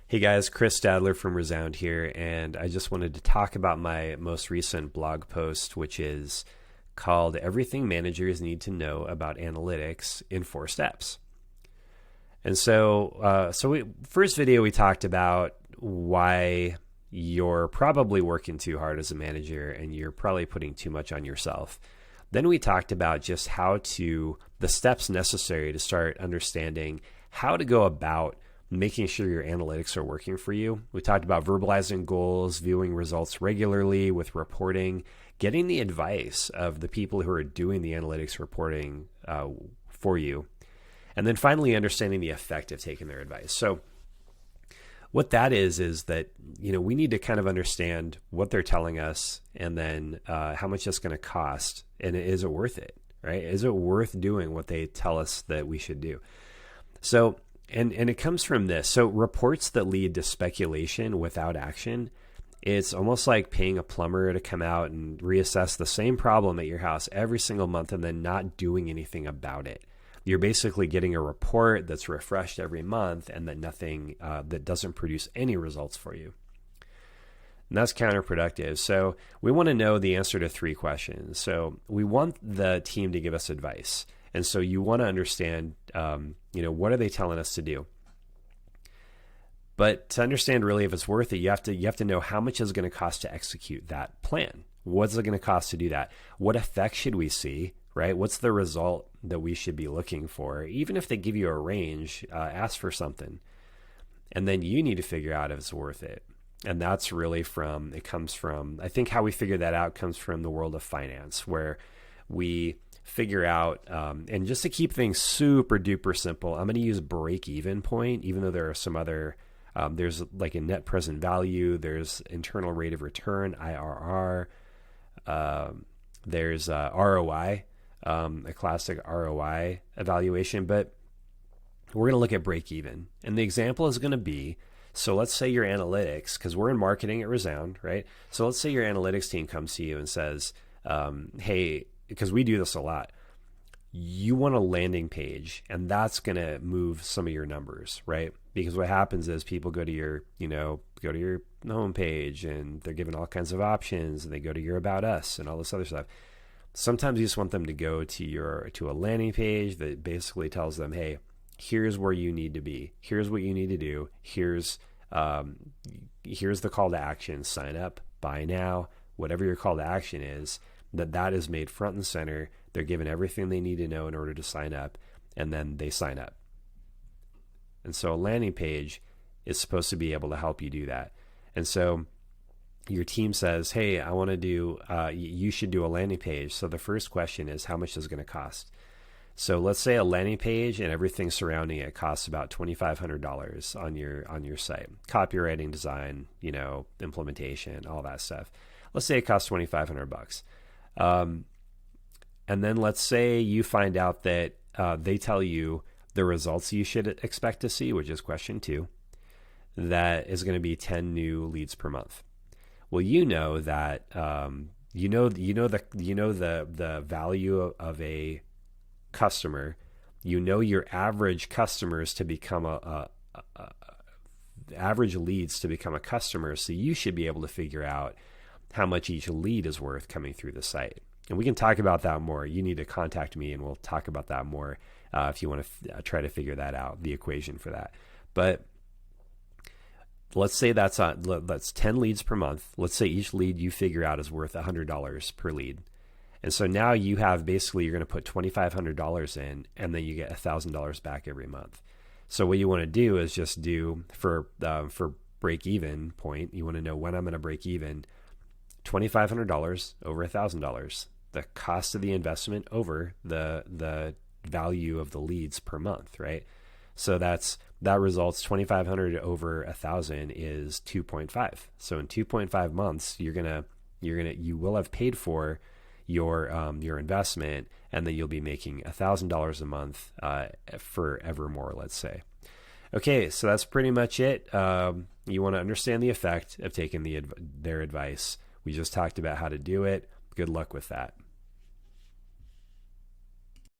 Hey guys, Chris Stadler from Resound here, and I just wanted to talk about my most recent blog post, which is called Everything Managers Need to Know About Analytics in 4 Steps. And first video we talked about why you're probably working too hard as a manager and you're probably putting too much on yourself. Then we talked about just the steps necessary to start understanding how to go about making sure your analytics are working for you. We talked about verbalizing goals, viewing results regularly with reporting, getting the advice of the people who are doing the analytics reporting for you, and then finally understanding the effect of taking their advice. So what that is that, we need to kind of understand what they're telling us and then how much that's going to cost, and is it worth it, right? Is it worth doing what they tell us that we should do? So And it comes from this. So reports that lead to speculation without action, it's almost like paying a plumber to come out and reassess the same problem at your house every single month and then not doing anything about it. You're basically getting a report that's refreshed every month and then nothing that doesn't produce any results for you. And that's counterproductive. So we want to know the answer to 3 questions. So we want the team to give us advice. And so you want to understand, what are they telling us to do? But to understand really if it's worth it, you have to know how much is going to cost to execute that plan. What's it going to cost to do that? What effect should we see, right? What's the result that we should be looking for? Even if they give you a range, ask for something. And then you need to figure out if it's worth it. And that's really I think how we figure that out comes from the world of finance, where we figure out, and just to keep things super duper simple, I'm going to use break-even point, even though there are some other, there's like a net present value, there's internal rate of return, IRR, there's ROI, a classic ROI evaluation, but we're going to look at break-even. And the example is going to be, so let's say your analytics, because we're in marketing at Resound, right? So let's say your analytics team comes to you and says, hey, because we do this a lot, you want a landing page, and that's going to move some of your numbers, right? Because what happens is people go to your home page and they're given all kinds of options, and they go to your About Us and all this other stuff. Sometimes you just want them to go to a landing page that basically tells them, hey, here's where you need to be. Here's what you need to do. Here's the call to action. Sign up, buy now, whatever your call to action is. That is made front and center. They're given everything they need to know in order to sign up, and then they sign up. And so a landing page is supposed to be able to help you do that. And so your team says, hey, I want to do, you should do a landing page. So the first question is, how much is it going to cost? So let's say a landing page and everything surrounding it costs about $2,500 on your site. Copywriting, design, implementation, all that stuff. Let's say it costs $2,500. And then let's say you find out that they tell you the results you should expect to see, which is question 2, that is going to be 10 new leads per month. Well, that the value of a customer. Your average customers to become average leads to become a customer. So you should be able to figure out how much each lead is worth coming through the site. And we can talk about that more. You need to contact me and we'll talk about that more if you want to try to figure that out, the equation for that. But let's say that's 10 leads per month. Let's say each lead you figure out is worth $100 per lead. And so now you have you're going to put $2,500 in, and then you get $1,000 back every month. So what you want to do is just do for break even point, you want to know when I'm going to break even. $2,500 over $1,000, the cost of the investment over the value of the leads per month, right? So that results 2,500 over 1,000 is 2.5. So in 2.5 months, you will have paid for your investment, and then you'll be making $1,000 a month forevermore, let's say. Okay, so that's pretty much it. You want to understand the effect of taking their advice. We just talked about how to do it. Good luck with that.